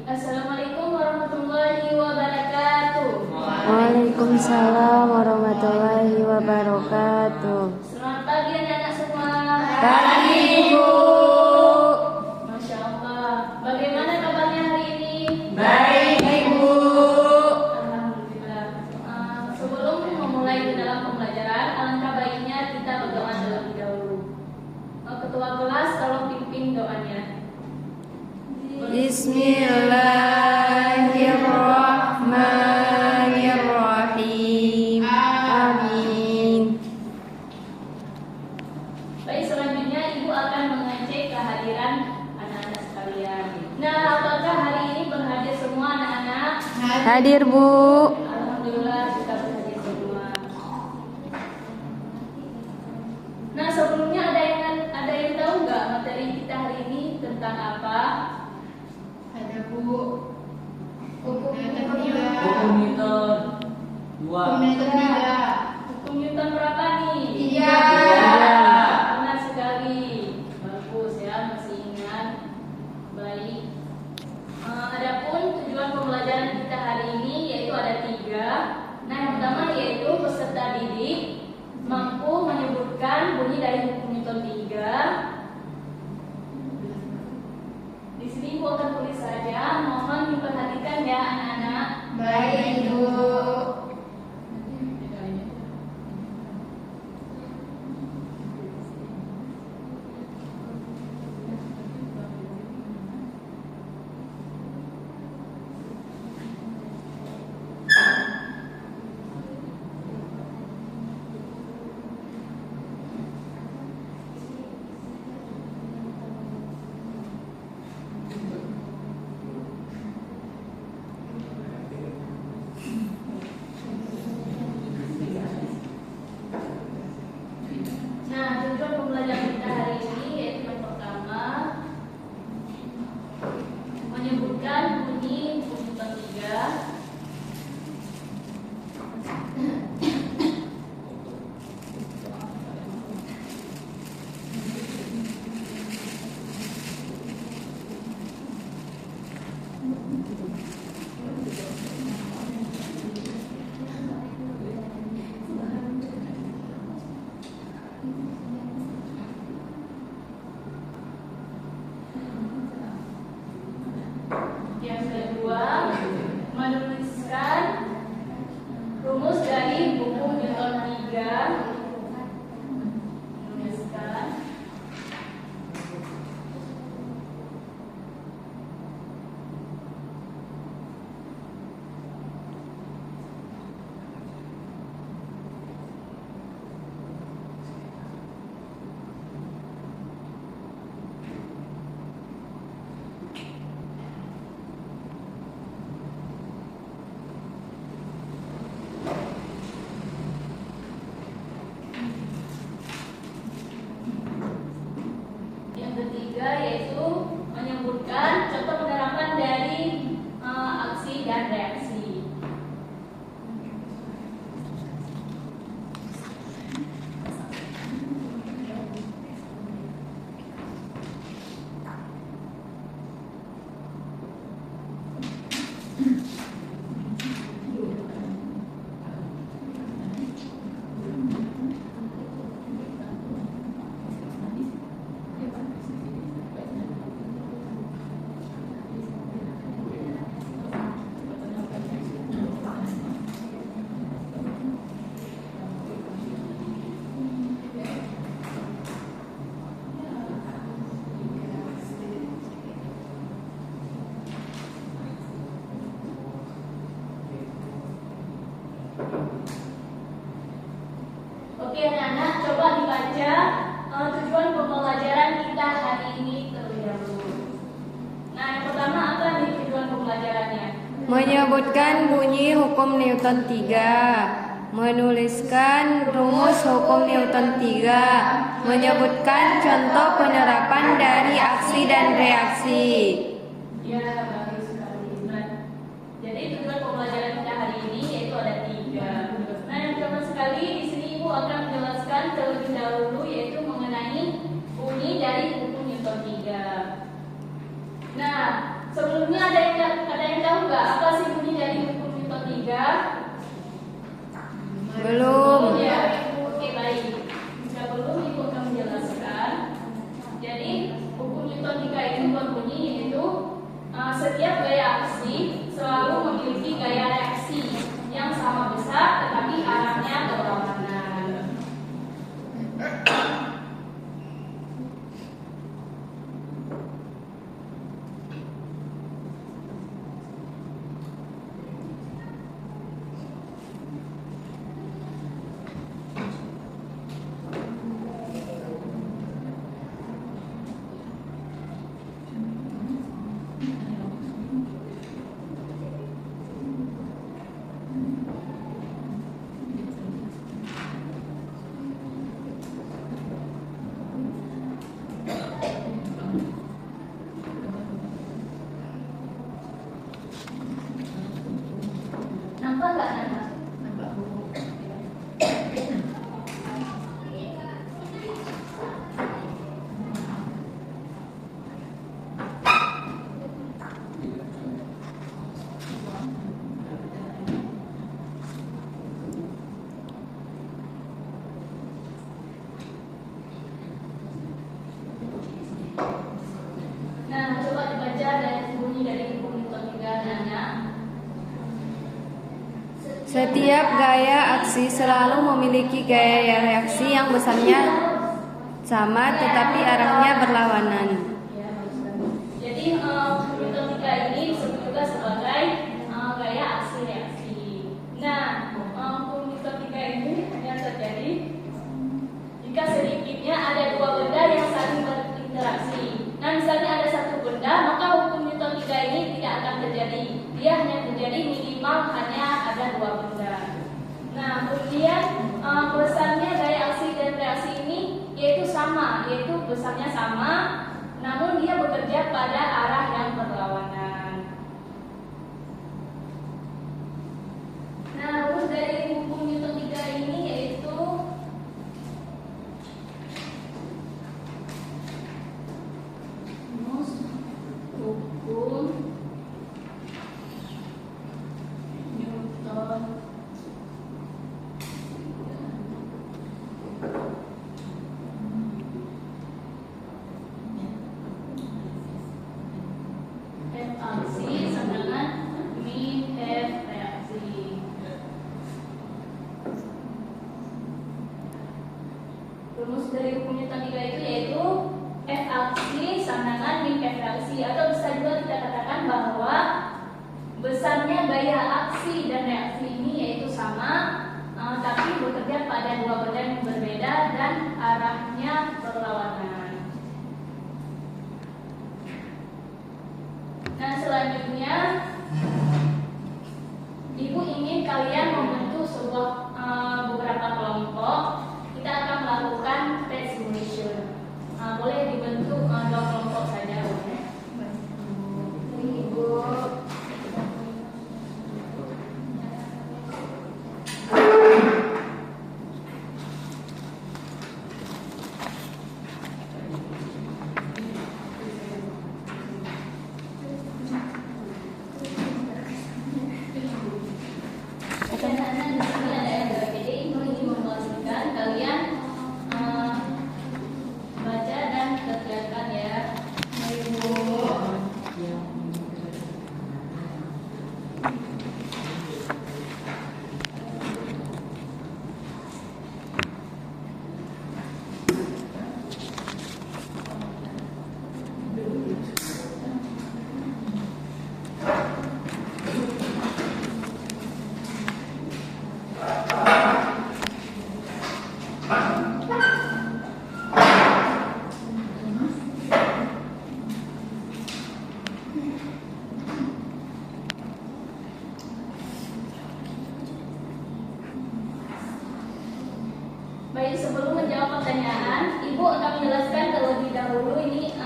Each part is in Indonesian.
Assalamualaikum warahmatullahi wabarakatuh. Waalaikumsalam warahmatullahi wabarakatuh. Selamat pagi anak-anak semua. Pagi, Ibu. Masya Allah. Bagaimana kabarnya hari ini? Baik, Ibu. Alhamdulillah. Sebelum memulai di dalam pembelajaran, alangkah baiknya kita berdoa terlebih dahulu. Ketua kelas tolong pimpin doanya. Bismillahirrahmanirrahim. Amin. Baik, selanjutnya Ibu akan mengecek kehadiran anak-anak sekalian. Nah, apakah hari ini berhadir semua anak-anak? Hadir, Bu. Alhamdulillah sudah berhadir semua. Nah, sebelumnya ada yang tahu nggak materi kita hari ini tentang apa? Ada Bu. Hukum Hukum Newton. Hukum Newton 2. Hukum Newton berapa nih? Tiga. Benar sekali. Bagus ya, masih ingat. Baik. Adapun tujuan pembelajaran kita hari ini yaitu ada 3. Nah, yang pertama yaitu peserta didik mampu menyebutkan bunyi dari hukum Newton 3. Di sini Ibu akan tulis saja. Mohon diperhatikan ya anak-anak. Baik, Bu. Nah, tujuan pembelajaran kita hari ini yaitu yang pertama menyebutkan bunyi hukum Newton 3. Yang kedua, menuliskan rumus dari hukum Newton 3. Menuliskan. Yang ketiga yaitu menyebutkan contoh penerapan dari aksi dan reaksi. Oke anak-anak, coba dibaca tujuan pembelajaran kita hari ini terlebih dahulu. Nah, yang pertama apa nih tujuan pembelajarannya? Menyebutkan bunyi hukum Newton 3. Menuliskan rumus hukum Newton 3. Menyebutkan contoh penerapan dari aksi dan reaksi. Ya, bagus sekali. Nah, jadi tujuan pembelajaran kita hari ini yaitu ada 3. Nah, yang pertama sekali di sini Ibu akan menjelaskan terlebih dahulu yaitu mengenai bunyi dari hukum Newton 3. Nah, sebelumnya ada yang Nampak nggak Nana? Nampak Bu. Nah, coba dibaca dari bunyi dari buku Newton 3 Nana. Setiap gaya aksi selalu memiliki gaya reaksi yang besarnya sama tetapi arahnya berlawanan. Ya, bagus sekali. Jadi Newton 3 ini disebut juga sebagai gaya aksi reaksi. Nah, hukum Newton 3 ini hanya terjadi jika sedikitnya ada dua benda yang saling berinteraksi. Nah, misalnya ada satu benda, maka hukum Newton 3 ini tidak akan terjadi. Dia hanya terjadi minimal hanya ada dua benda. Nah, kemudian besarnya gaya aksi dan reaksi ini yaitu sama, yaitu besarnya sama, namun dia bekerja pada arah yang berlawanan. Nah, rumus dari hukum Newton 3 ini yaitu rumus hukum Newton F aksi sama dengan min F reaksi. Rumus dari hukum Newton 3 itu yaitu F aksi sama dengan min F reaksi, atau bisa juga kita katakan bahwa besarnya gaya aksi dan reaksi ini yaitu sama, tapi bekerja pada dua benda yang berbeda dan arahnya berlawanan. Nah, selanjutnya Ibu ingin kalian membentuk sebuah beberapa kelompok. Kita akan melakukan test simulation. Boleh dibentuk dua kelompok saja, boleh. Ibu. Anak-anak di sini ada yang jadi Ibu ingin membagikan kalian baca dan kerjakan ya. Ibu. Baik, sebelum menjawab pertanyaan, Ibu akan menjelaskan terlebih dahulu ini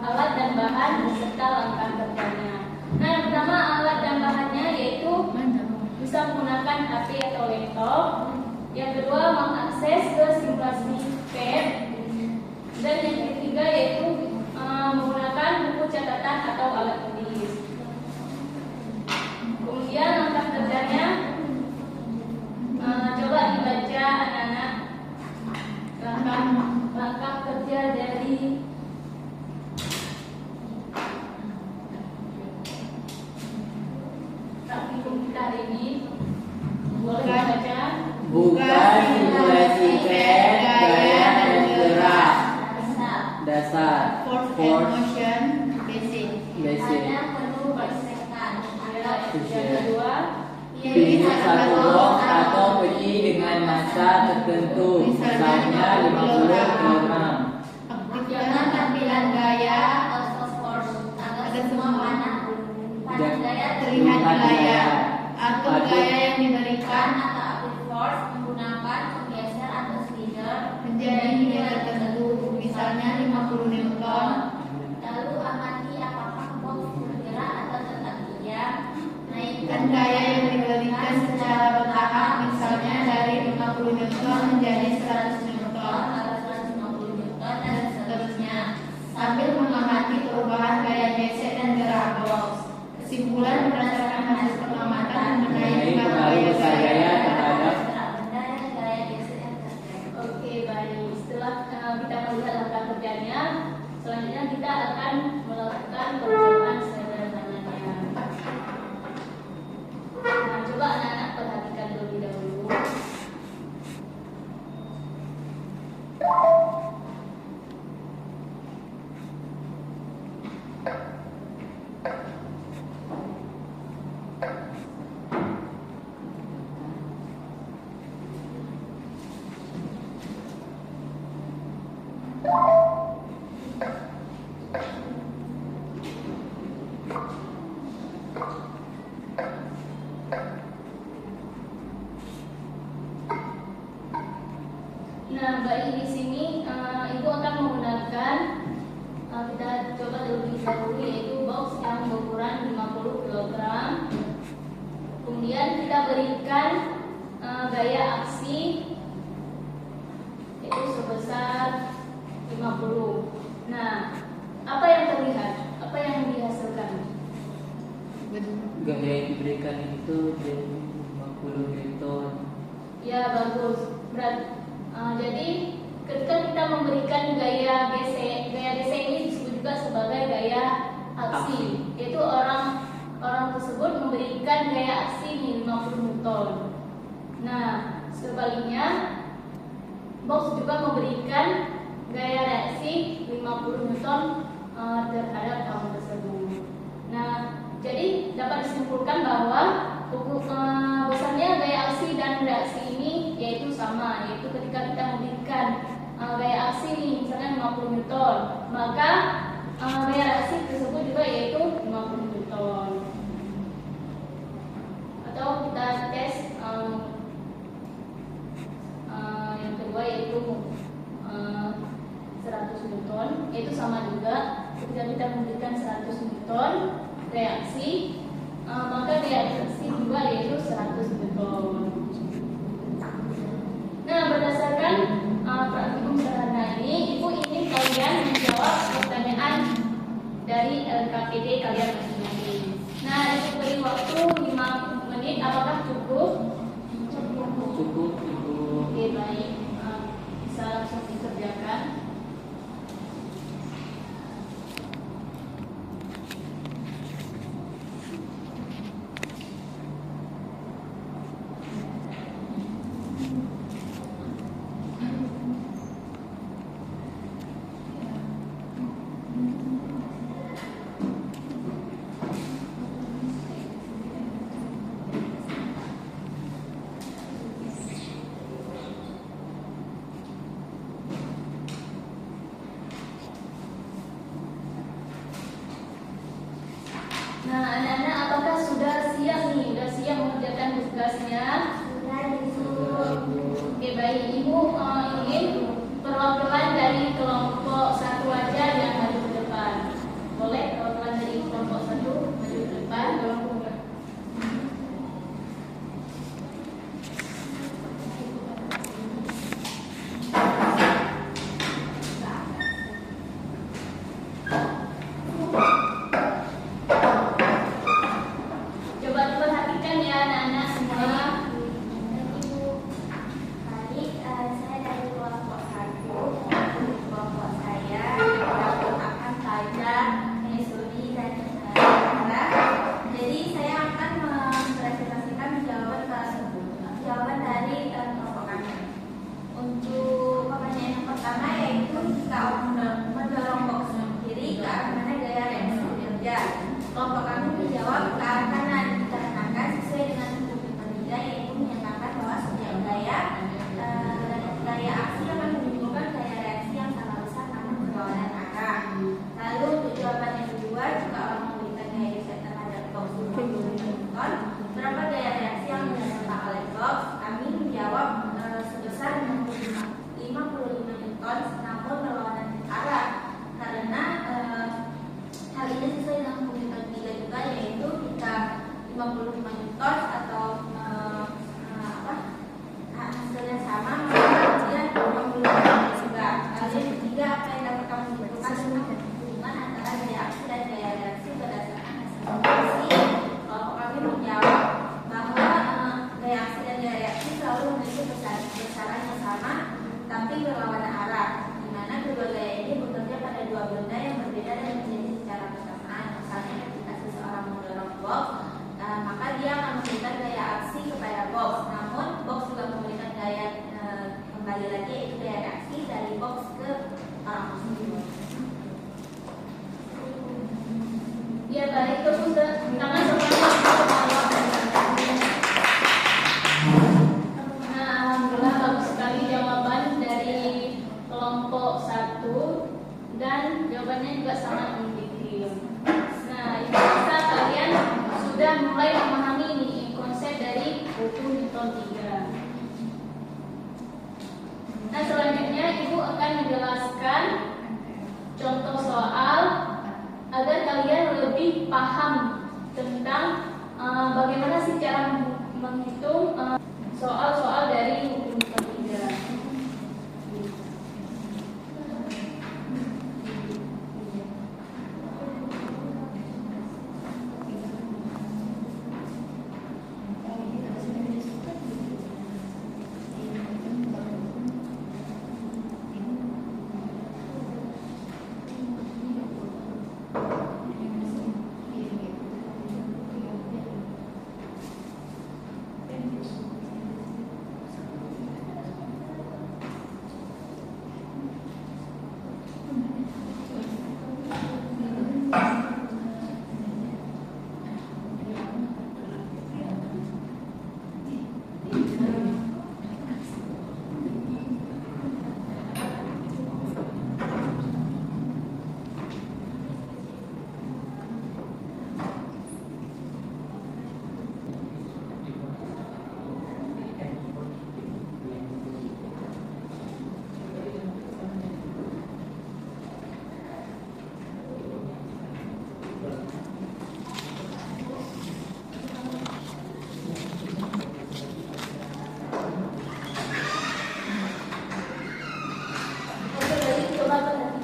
alat dan bahan beserta langkah kerjanya. Nah, yang pertama alat dan bahannya yaitu bisa menggunakan HP atau laptop. Yang kedua mengakses ke simulasi CAD. Dan yang ketiga yaitu menggunakan buku catatan atau alat tulis. Kemudian langkah kerjanya coba dibaca anak-anak langkah kerja dari praktikum kita hari ini. Boleh dibaca? Buka simulasi CAD gaya dan gerak dasar Force and motion basic. basic. Yang kedua, Pilih satu blok atau peci dengan massa tertentu, misalnya 50 kg. Aktifkan tampilan gaya ada semua panah terlihat di layar atau gaya yang diberikan atau active force menggunakan penggeser atau slider menjadi nilai tertentu, misalnya 50 Newton. lalu amati apakah box bergerak atau tetap diam. Naikkan gaya yang diberikan Newton menjadi 100 Newton atau 150 Newton dan seterusnya. sambil mengamati perubahan gaya gesek dan gerak box. Kesimpulan berdasarkan hasil pengamatan mengenai pengaruh besar gaya terhadap gerak benda dan gaya geser yang terjadi. Oke, baik. Setelah kita melihat langkah kerjanya, selanjutnya kita akan melakukan pengerjaan sederhananya. Nah, coba anak-anak perhatikan terlebih dahulu. Nah, baik, di sini ibu akan menggunakan kita coba terlebih dahulu yaitu box yang berukuran 50 kg. Kemudian kita berikan gaya aksi yaitu sebesar 50. Nah, apa yang terlihat? Apa yang dihasilkan? gaya yang diberikan itu jadi 50 Newton. Ya, bagus. Jadi ketika kita memberikan gaya gesek ini disebut juga sebagai gaya aksi. Yaitu orang tersebut memberikan gaya aksi 50 Newton. Nah, sebaliknya box juga memberikan gaya reaksi 50 Newton terhadap kamu tersebut. Nah, jadi dapat disimpulkan bahwa besarnya gaya aksi dan reaksi ini yaitu sama, yaitu ketika kita memberikan gaya aksi ini misalnya 50 Newton, maka gaya reaksi tersebut juga yaitu 50 Newton. Atau kita tes yang kedua yaitu 100 Newton, yaitu sama juga ketika kita memberikan 100 Newton reaksi, maka reaksi juga yaitu 100 Newton. Nah, berdasarkan praktikum sederhana ini, ibu ingin kalian menjawab pertanyaan dari LKPD kalian masing-masing. Nah, ibu beri waktu 5 menit, apakah cukup? Cukup Ibu. Oke, baik. Bisa langsung dikerjakan. Nah, anak-anak apakah sudah siap nih? Sudah siap mengerjakan tugasnya? Sudah disuruh. Oke, baik. Ibu ingin perwakilan dari kelompok satu aja yang maju ke depan. Boleh perwakilan dari kelompok satu maju ke depan? Coba diperhatikan ya anak-anak semua. Baik, saya dari kelompok 1. Kelompok saya akan belajar metode dan cara. Jadi saya akan mempresentasikan jawaban dari kelompok kami. Untuk pertanyaan yang pertama yaitu jika mendorong box kiri ke arah mana gaya reaksi bekerja. Kelompok kami menjawab ke arah kanan dikarenakan sesuai dengan hukum ketiga yaitu menyatakan bahwa setiap gaya aksi akan menimbulkan gaya reaksi yang sama besar namun berlawanan arah. Lalu untuk jawaban yang kedua, jika orang memberikan gaya geser terhadap box 50 Newton, berapa gaya reaksi yang dirasakan oleh box? Kami menjawab sebesar 55 Newton namun berlawanan arah karena hal ini sesuai dengan hukum ketiga juga yaitu jika 55 Newton atau hasilnya sama juga sangat mendetail. Nah, itu bisa kalian sudah mulai memahami nih konsep dari hukum Newton 3. Nah, selanjutnya Ibu akan menjelaskan contoh soal agar kalian lebih paham tentang bagaimana sih cara menghitung soal-soal dari hukum Newton 3.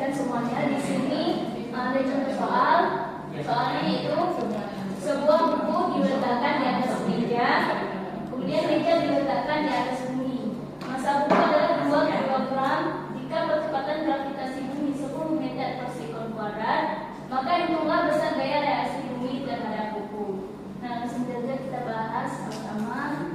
Semuanya di sini ada contoh soal. Soalnya itu sebuah buku diletakkan di atas meja, kemudian meja diletakkan di atas bumi. Massa buku adalah 2 kilogram. Jika percepatan gravitasi bumi 10 meter per sekon kuadrat, maka hitunglah besar gaya reaksi bumi terhadap buku. Nah, langsung saja kita bahas pertama.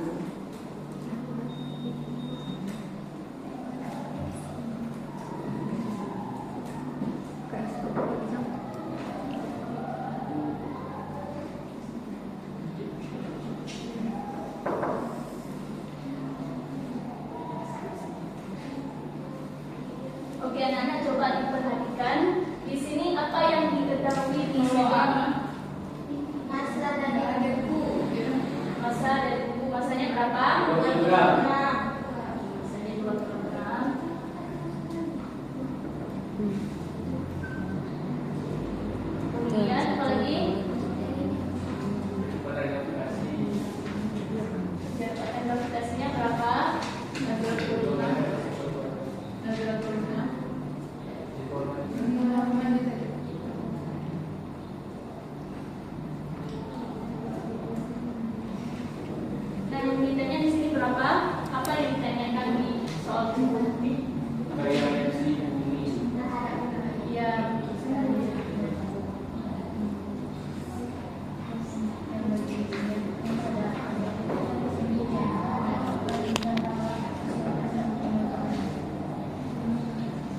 Oke, anak-anak coba diperhatikan. Di sini apa yang diketahui di soal? Massa dari buku. Massa dari buku, massanya berapa? 2 kilogram. Massanya 2 kilogram. Kemudian apa lagi? Kecepatan gravitasinya berapa? 26. Nah, yang ditanya di sini berapa? Apa yang ditanyakan di soal ini? Ya,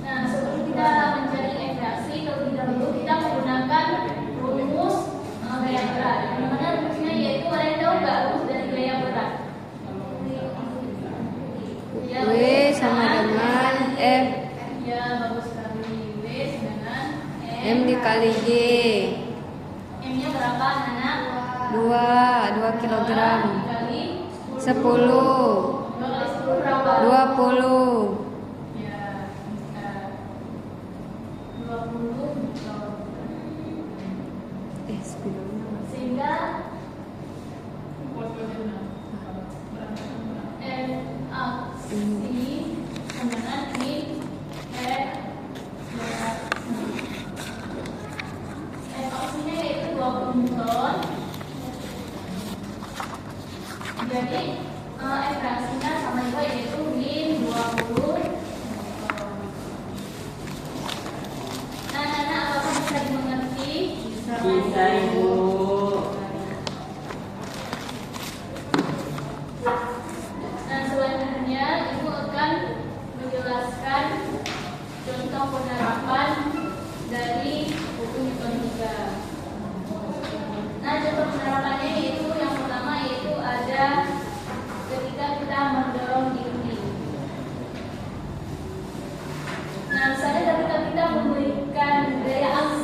nah, sebelum kita mencari reaksi, terlebih dahulu kita menggunakan rumus gaya berat. Yang mana rumusnya yaitu, kalian tahu nggak rumus dari gaya berat? Ya, W sama dengan F ya, bagus sekali. W dengan M dikali G. M-nya berapa, anak? 2 kilogram. Dikali 10 2 kali 10 berapa? 20 Ya, 20 sehingga aksi sama dengan aksinya yaitu 20 ton. Jadi reaksinya sama juga yaitu min 20. Nah, anak apakah bisa dimengerti? Bisa, Ibu. Nah, selanjutnya Ibu akan menjelaskan contoh penerapan dari hukum Newton 3. Nah, contoh penerapannya yaitu yang pertama yaitu ada ketika kita mendorong dinding. Nah, misalnya ketika kita memberikan gaya aksi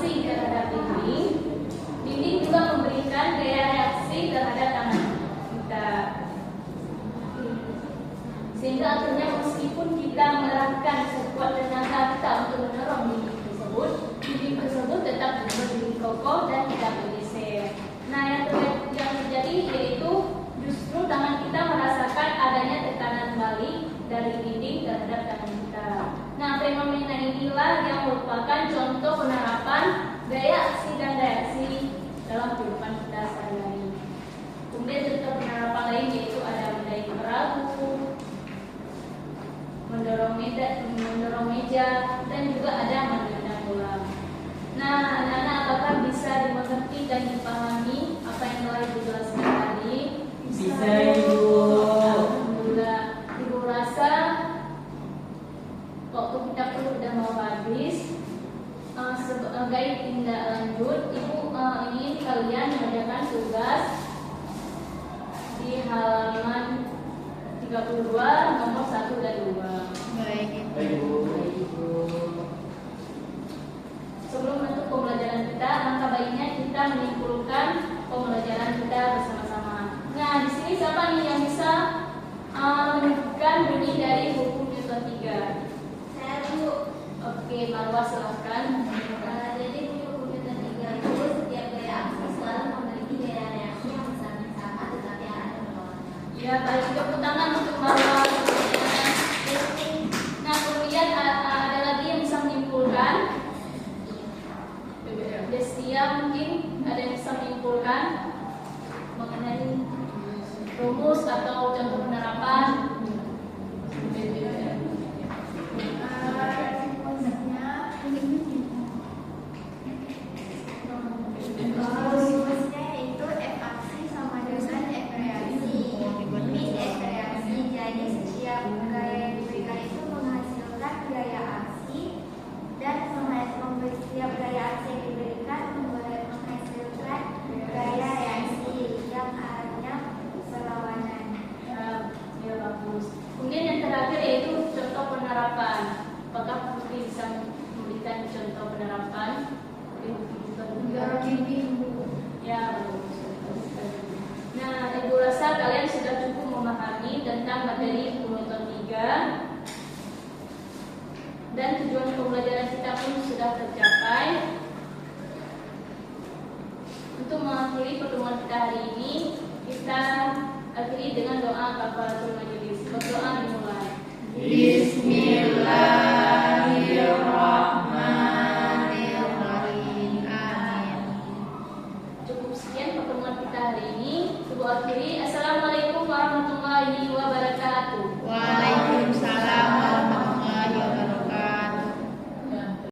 mendorong meja, dan juga ada menendang bola. Nah, anak-anak, apakah bisa dimengerti dan dipahami apa yang telah Ibu jelaskan tadi? Bisa, Ibu. Alhamdulillah. Ibu rasa waktu kita sudah mau habis. Sebagai tindak lanjut, Ibu ingin kalian mengerjakan tugas di halaman 32 nomor 1 dan 2. Baik, Ibu. Sebelum menutup pembelajaran kita, langkah baiknya kita menyimpulkan pembelajaran kita bersama-sama. Nah, di sini siapa nih yang bisa menunjukkan bunyi dari hukum Newton 3? Saya dulu. Oke, Marwah silahkan. Jadi hukum Newton 3 itu setiap gaya aksi selalu memiliki gaya reaksi yang besarnya sama tetapi arahnya berlawanan. Ya, baik, tepuk tangan untuk Marwah. Nah, kemudian ada lagi yang bisa menyimpulkan. Destia mungkin ada yang bisa menyimpulkan mengenai rumus atau contoh penerapan. Rumusnya yaitu F aksi sama dengan F reaksi. Ini F reaksi, jadi setiap gaya yang diberikan itu menghasilkan gaya aksi, dan setiap gaya aksi yang diberikan menghasilkan gaya reaksi yang arahnya berlawanan. Ya, bagus. Kemudian yang terakhir yaitu contoh penerapan. Apakah Putri bisa memberikan contoh penerapan? Ya, bagus. Nah, Ibu rasa kalian sudah cukup memahami tentang materi Newton 3 dan tujuan pembelajaran kita pun sudah tercapai. Untuk mengakhiri pertemuan kita hari ini, kita akhiri dengan doa kafaratul majelis. Berdoa dimulai. Bismillahirrahmanirrahim. Amin. Cukup sekian pertemuan kita hari ini. Ibu akhiri. Assalamualaikum warahmatullahi